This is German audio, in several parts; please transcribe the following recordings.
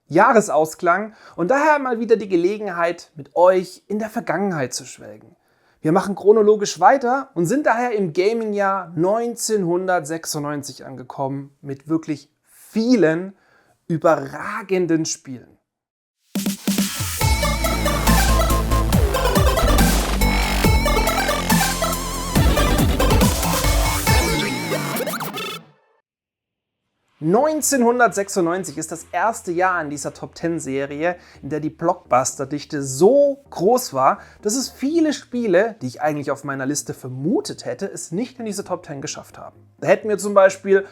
Jahresausklang und daher mal wieder die Gelegenheit, mit euch in der Vergangenheit zu schwelgen. Wir machen chronologisch weiter und sind daher im Gaming-Jahr 1996 angekommen mit wirklich vielen überragenden Spielen. (1996) ist das erste Jahr in dieser Top-10-Serie, in der die Blockbuster-Dichte so groß war, dass es viele Spiele, die ich eigentlich auf meiner Liste vermutet hätte, es nicht in diese Top 10 geschafft haben. Da hätten wir zum Beispiel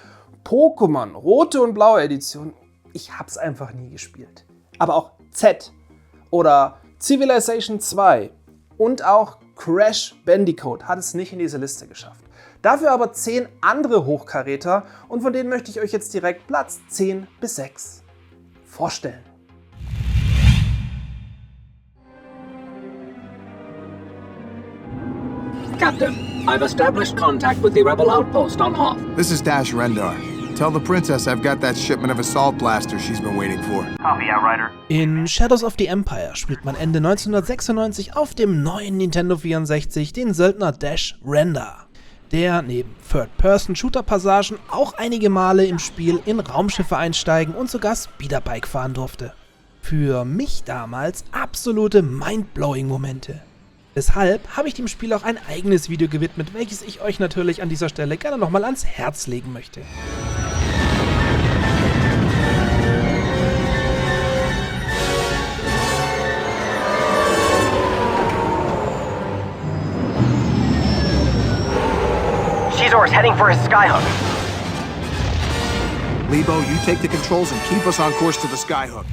Pokémon, rote und blaue Edition. Ich hab's einfach nie gespielt. Aber auch Z oder Civilization 2 und auch Crash Bandicoot hat es nicht in diese Liste geschafft. Dafür aber 10 andere Hochkaräter und von denen möchte ich euch jetzt direkt Platz 10 bis 6 vorstellen. Captain, I've established contact with the rebel outpost on Hoth. This is Dash Rendar. Tell the princess I've got that shipment of assault blasters she's been waiting for. Copy, Outrider. In Shadows of the Empire spielt man Ende 1996 auf dem neuen Nintendo 64 den Söldner Dash Rendar, der neben Third-Person-Shooter-Passagen auch einige Male im Spiel in Raumschiffe einsteigen und sogar Speederbike fahren durfte. Für mich damals absolute Mindblowing-Momente. Deshalb habe ich dem Spiel auch ein eigenes Video gewidmet, welches ich euch natürlich an dieser Stelle gerne nochmal ans Herz legen möchte. Shizor's heading for his skyhook. Lebo, you take the controls and keep us on course to the skyhook.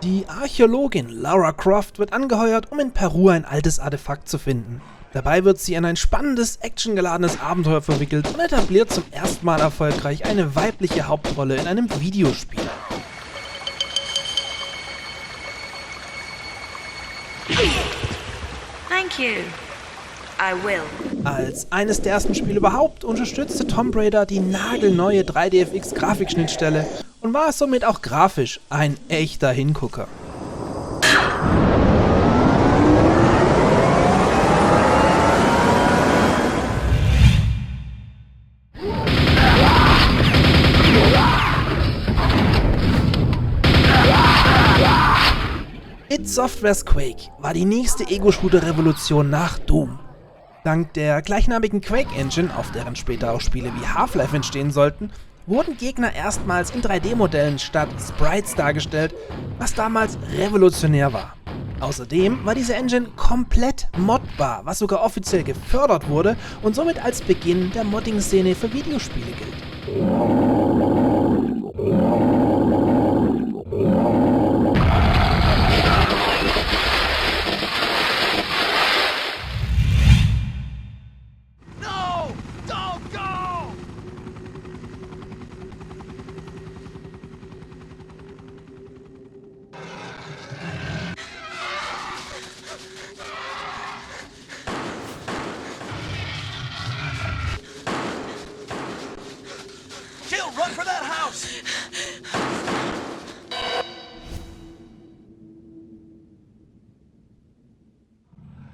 Die Archäologin Lara Croft wird angeheuert, um in Peru ein altes Artefakt zu finden. Dabei wird sie in ein spannendes, actiongeladenes Abenteuer verwickelt und etabliert zum ersten Mal erfolgreich eine weibliche Hauptrolle in einem Videospiel. Thank you. I will. Als eines der ersten Spiele überhaupt unterstützte Tomb Raider die nagelneue 3DFX-Grafikschnittstelle und war somit auch grafisch ein echter Hingucker. id Softwares Quake war die nächste Ego-Shooter-Revolution nach Doom. Dank der gleichnamigen Quake-Engine, auf deren später auch Spiele wie Half-Life entstehen sollten, wurden Gegner erstmals in 3D-Modellen statt Sprites dargestellt, was damals revolutionär war. Außerdem war diese Engine komplett modbar, was sogar offiziell gefördert wurde und somit als Beginn der Modding-Szene für Videospiele gilt. Run for that house!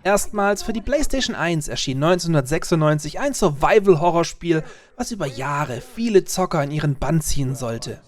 Erstmals für die PlayStation 1 erschien 1996 ein Survival-Horror-Spiel, was über Jahre viele Zocker in ihren Bann ziehen sollte.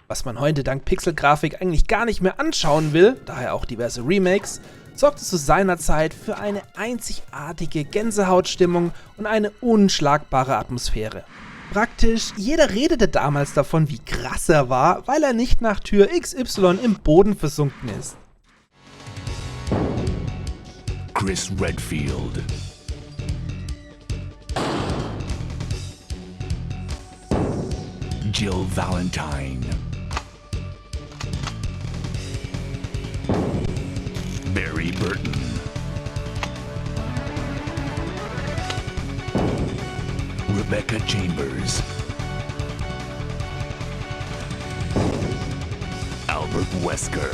Was man heute dank Pixelgrafik eigentlich gar nicht mehr anschauen will, daher auch diverse Remakes, sorgte zu seiner Zeit für eine einzigartige Gänsehautstimmung und eine unschlagbare Atmosphäre. Praktisch jeder redete damals davon, wie krass er war, weil er nicht nach Tür XY im Boden versunken ist. Chris Redfield. Jill Valentine. Barry Burton. Rebecca Chambers. Albert Wesker.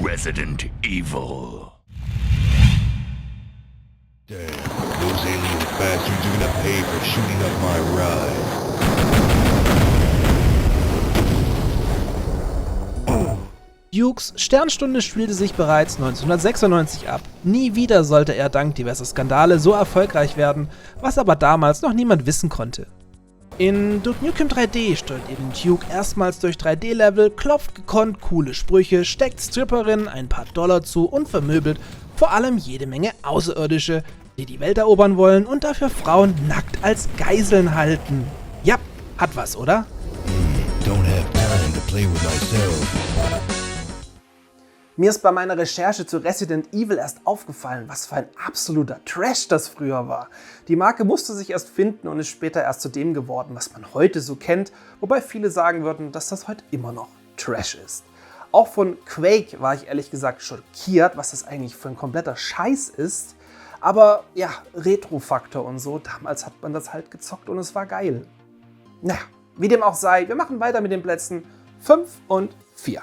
Resident Evil. Damn, those alien bastards are gonna pay for shooting up my ride. Dukes Sternstunde spielte sich bereits 1996 ab. Nie wieder sollte er dank diverser Skandale so erfolgreich werden, was aber damals noch niemand wissen konnte. In Duke Nukem 3D steuert ihr den Duke erstmals durch 3D-Level, klopft gekonnt coole Sprüche, steckt Stripperinnen ein paar Dollar zu und vermöbelt vor allem jede Menge Außerirdische, die die Welt erobern wollen und dafür Frauen nackt als Geiseln halten. Ja, hat was, oder? Don't have time to play with myself. Mir ist bei meiner Recherche zu Resident Evil erst aufgefallen, was für ein absoluter Trash das früher war. Die Marke musste sich erst finden und ist später erst zu dem geworden, was man heute so kennt, wobei viele sagen würden, dass das heute immer noch Trash ist. Auch von Quake war ich ehrlich gesagt schockiert, was das eigentlich für ein kompletter Scheiß ist. Aber ja, Retro-Faktor und so, damals hat man das halt gezockt und es war geil. Naja, wie dem auch sei, wir machen weiter mit den Plätzen 5 und 4.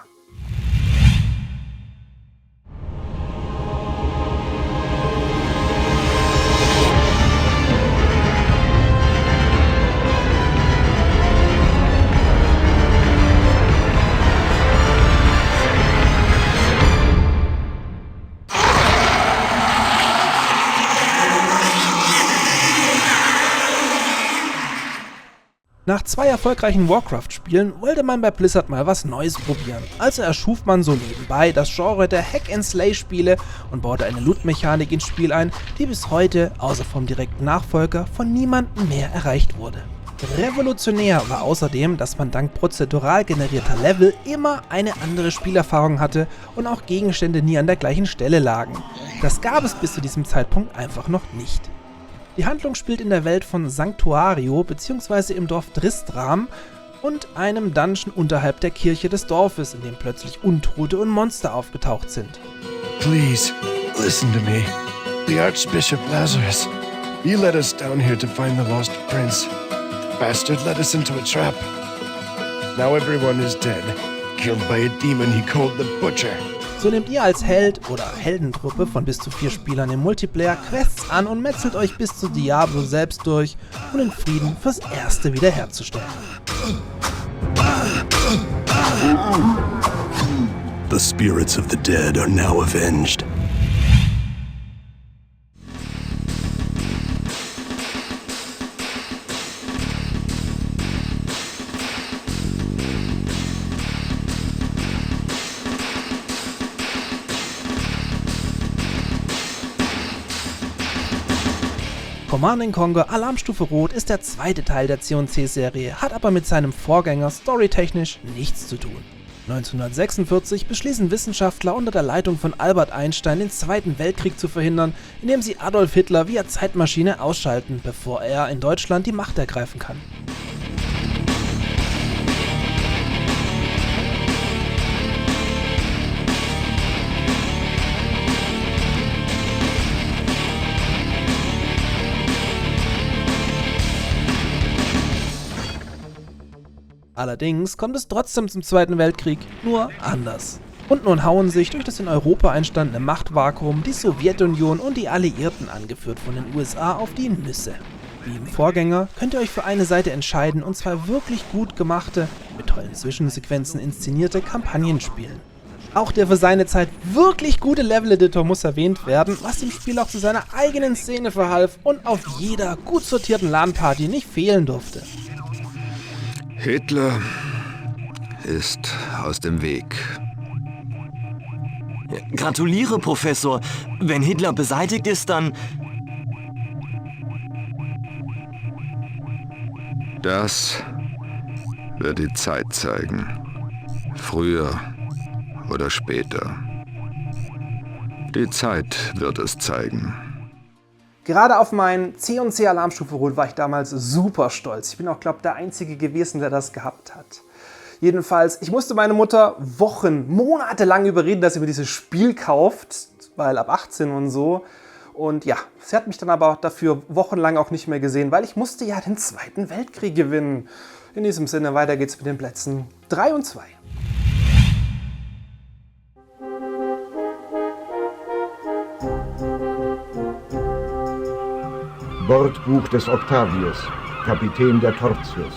Nach 2 erfolgreichen Warcraft-Spielen wollte man bei Blizzard mal was Neues probieren. Also erschuf man so nebenbei das Genre der Hack-and-Slay-Spiele und baute eine Loot-Mechanik ins Spiel ein, die bis heute, außer vom direkten Nachfolger, von niemandem mehr erreicht wurde. Revolutionär war außerdem, dass man dank prozedural generierter Level immer eine andere Spielerfahrung hatte und auch Gegenstände nie an der gleichen Stelle lagen. Das gab es bis zu diesem Zeitpunkt einfach noch nicht. Die Handlung spielt in der Welt von Sanctuario bzw. im Dorf Tristram und einem Dungeon unterhalb der Kirche des Dorfes, in dem plötzlich Untote und Monster aufgetaucht sind. Please, listen to me. The Archbishop Lazarus. He led us down here to find the lost prince. The bastard led us into a trap. Now everyone is dead, killed by a demon he called the Butcher. So nehmt ihr als Held oder Heldentruppe von bis zu 4 Spielern im Multiplayer Quests an und metzelt euch bis zu Diablo selbst durch, um den Frieden fürs Erste wiederherzustellen. The spirits of the dead are now avenged. Command & Conquer Alarmstufe Rot ist der zweite Teil der C&C-Serie, hat aber mit seinem Vorgänger storytechnisch nichts zu tun. 1946 beschließen Wissenschaftler unter der Leitung von Albert Einstein, den Zweiten Weltkrieg zu verhindern, indem sie Adolf Hitler via Zeitmaschine ausschalten, bevor er in Deutschland die Macht ergreifen kann. Allerdings kommt es trotzdem zum Zweiten Weltkrieg, nur anders. Und nun hauen sich durch das in Europa entstandene Machtvakuum die Sowjetunion und die Alliierten, angeführt von den USA, auf die Nüsse. Wie im Vorgänger könnt ihr euch für eine Seite entscheiden und zwar wirklich gut gemachte, mit tollen Zwischensequenzen inszenierte Kampagnen spielen. Auch der für seine Zeit wirklich gute Level-Editor muss erwähnt werden, was dem Spiel auch zu seiner eigenen Szene verhalf und auf jeder gut sortierten LAN-Party nicht fehlen durfte. Hitler ist aus dem Weg. Gratuliere, Professor. Wenn Hitler beseitigt ist, dann... Das wird die Zeit zeigen. Früher oder später. Die Zeit wird es zeigen. Gerade auf mein C&C Alarmstufe Rot war ich damals super stolz. Ich bin auch, glaube ich, der Einzige gewesen, der das gehabt hat. Jedenfalls, ich musste meine Mutter Monate lang überreden, dass sie mir dieses Spiel kauft, weil ab 18 und so. Und ja, sie hat mich dann aber dafür wochenlang auch nicht mehr gesehen, weil ich musste ja den Zweiten Weltkrieg gewinnen. In diesem Sinne, weiter geht's mit den Plätzen 3 und 2. Bordbuch des Octavius, Kapitän der Tortius.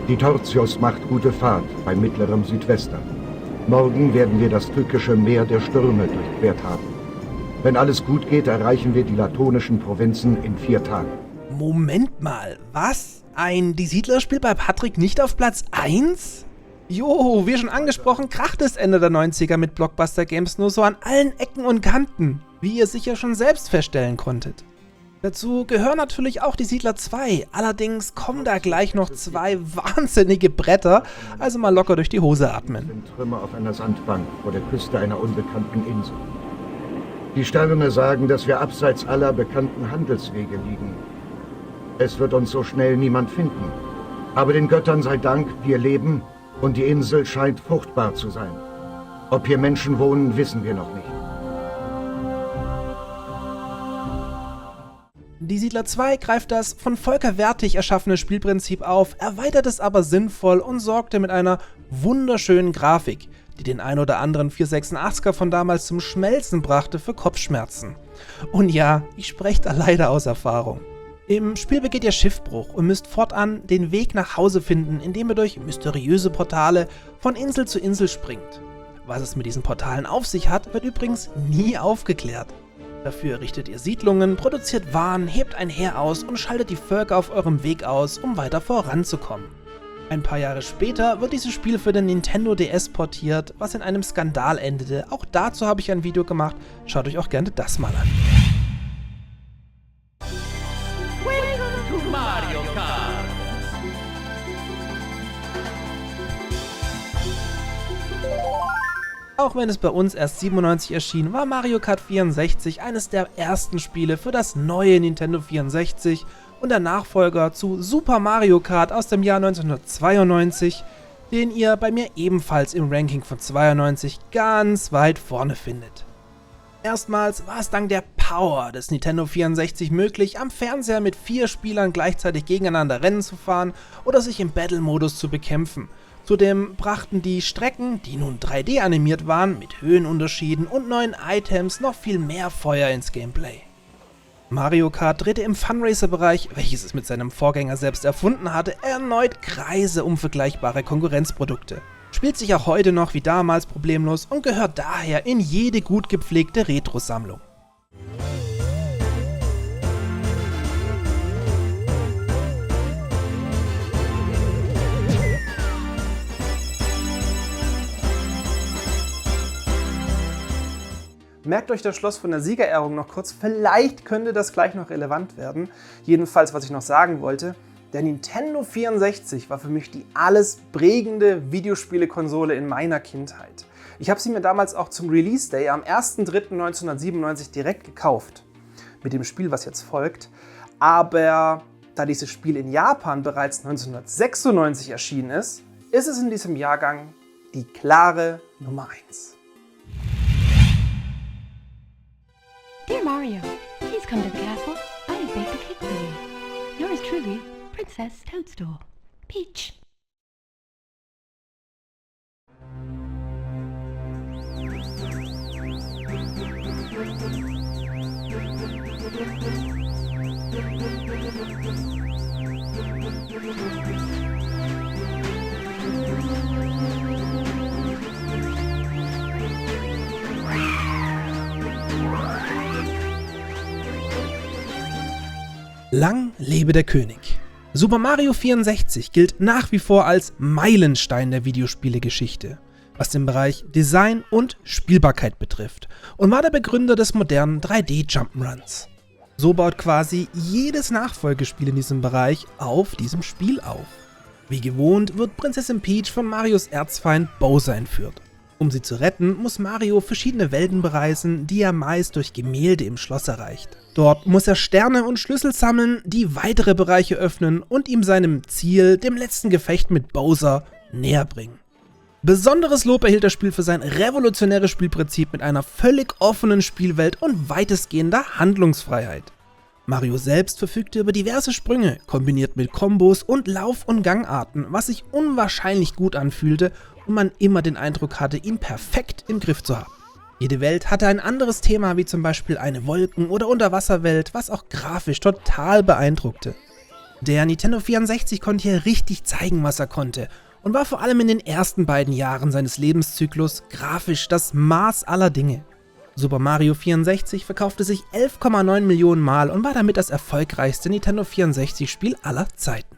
Die Tortius macht gute Fahrt bei mittlerem Südwester. Morgen werden wir das tückische Meer der Stürme durchquert haben. Wenn alles gut geht, erreichen wir die latonischen Provinzen in 4 Tagen. Moment mal, was? Ein Die Siedler-Spiel bei Patrick nicht auf Platz 1? Jo, wie schon angesprochen, kracht es Ende der 90er mit Blockbuster Games nur so an allen Ecken und Kanten, wie ihr sicher schon selbst feststellen konntet. Dazu gehören natürlich auch die Siedler 2, allerdings kommen da gleich noch 2 wahnsinnige Bretter, also mal locker durch die Hose atmen. Sind Trümmer auf einer Sandbank vor der Küste einer unbekannten Insel. Die Sterne sagen, dass wir abseits aller bekannten Handelswege liegen. Es wird uns so schnell niemand finden. Aber den Göttern sei Dank, wir leben und die Insel scheint fruchtbar zu sein. Ob hier Menschen wohnen, wissen wir noch nicht. Die Siedler 2 greift das von Volker Wertig erschaffene Spielprinzip auf, erweitert es aber sinnvoll und sorgte mit einer wunderschönen Grafik, die den ein oder anderen 486er von damals zum Schmelzen brachte, für Kopfschmerzen. Und ja, ich spreche da leider aus Erfahrung. Im Spiel begeht ihr Schiffbruch und müsst fortan den Weg nach Hause finden, indem ihr durch mysteriöse Portale von Insel zu Insel springt. Was es mit diesen Portalen auf sich hat, wird übrigens nie aufgeklärt. Dafür errichtet ihr Siedlungen, produziert Waren, hebt ein Heer aus und schaltet die Völker auf eurem Weg aus, um weiter voranzukommen. Ein paar Jahre später wird dieses Spiel für den Nintendo DS portiert, was in einem Skandal endete. Auch dazu habe ich ein Video gemacht, schaut euch auch gerne das mal an. Welcome to Mario Kart. Auch wenn es bei uns erst 97 erschien, war Mario Kart 64 eines der ersten Spiele für das neue Nintendo 64 und der Nachfolger zu Super Mario Kart aus dem Jahr 1992, den ihr bei mir ebenfalls im Ranking von 92 ganz weit vorne findet. Erstmals war es dank der Power des Nintendo 64 möglich, am Fernseher mit 4 Spielern gleichzeitig gegeneinander Rennen zu fahren oder sich im Battle-Modus zu bekämpfen. Zudem brachten die Strecken, die nun 3D animiert waren, mit Höhenunterschieden und neuen Items noch viel mehr Feuer ins Gameplay. Mario Kart drehte im Funracer-Bereich, welches es mit seinem Vorgänger selbst erfunden hatte, erneut Kreise um vergleichbare Konkurrenzprodukte. Spielt sich auch heute noch wie damals problemlos und gehört daher in jede gut gepflegte Retro-Sammlung. Merkt euch das Schloss von der Siegerehrung noch kurz, vielleicht könnte das gleich noch relevant werden. Jedenfalls, was ich noch sagen wollte, der Nintendo 64 war für mich die alles prägende Videospielekonsole in meiner Kindheit. Ich habe sie mir damals auch zum Release Day am 1.3.1997 direkt gekauft, mit dem Spiel, was jetzt folgt. Aber da dieses Spiel in Japan bereits 1996 erschienen ist, ist es in diesem Jahrgang die klare Nummer 1. Dear Mario, please come to the castle. I have baked a cake for you. Yours truly, Princess Toadstool. Peach. Lang lebe der König! Super Mario 64 gilt nach wie vor als Meilenstein der Videospielegeschichte, was den Bereich Design und Spielbarkeit betrifft, und war der Begründer des modernen 3D-Jump'n'Runs. So baut quasi jedes Nachfolgespiel in diesem Bereich auf diesem Spiel auf. Wie gewohnt wird Prinzessin Peach von Marios Erzfeind Bowser entführt. Um sie zu retten, muss Mario verschiedene Welten bereisen, die er meist durch Gemälde im Schloss erreicht. Dort muss er Sterne und Schlüssel sammeln, die weitere Bereiche öffnen und ihm seinem Ziel, dem letzten Gefecht mit Bowser, näher bringen. Besonderes Lob erhielt das Spiel für sein revolutionäres Spielprinzip mit einer völlig offenen Spielwelt und weitestgehender Handlungsfreiheit. Mario selbst verfügte über diverse Sprünge, kombiniert mit Kombos und Lauf- und Gangarten, was sich unwahrscheinlich gut anfühlte und man immer den Eindruck hatte, ihn perfekt im Griff zu haben. Jede Welt hatte ein anderes Thema, wie zum Beispiel eine Wolken- oder Unterwasserwelt, was auch grafisch total beeindruckte. Der Nintendo 64 konnte hier richtig zeigen, was er konnte und war vor allem in den ersten beiden Jahren seines Lebenszyklus grafisch das Maß aller Dinge. Super Mario 64 verkaufte sich 11,9 Millionen Mal und war damit das erfolgreichste Nintendo 64-Spiel aller Zeiten.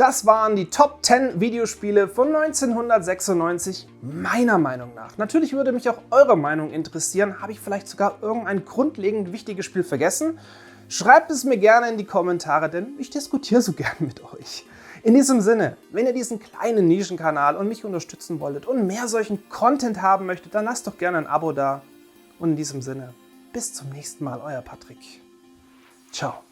Das waren die Top 10 Videospiele von 1996 meiner Meinung nach. Natürlich würde mich auch eure Meinung interessieren. Habe ich vielleicht sogar irgendein grundlegend wichtiges Spiel vergessen? Schreibt es mir gerne in die Kommentare, denn ich diskutiere so gern mit euch. In diesem Sinne, wenn ihr diesen kleinen Nischenkanal und mich unterstützen wolltet und mehr solchen Content haben möchtet, dann lasst doch gerne ein Abo da. Und in diesem Sinne, bis zum nächsten Mal, euer Patrick. Ciao.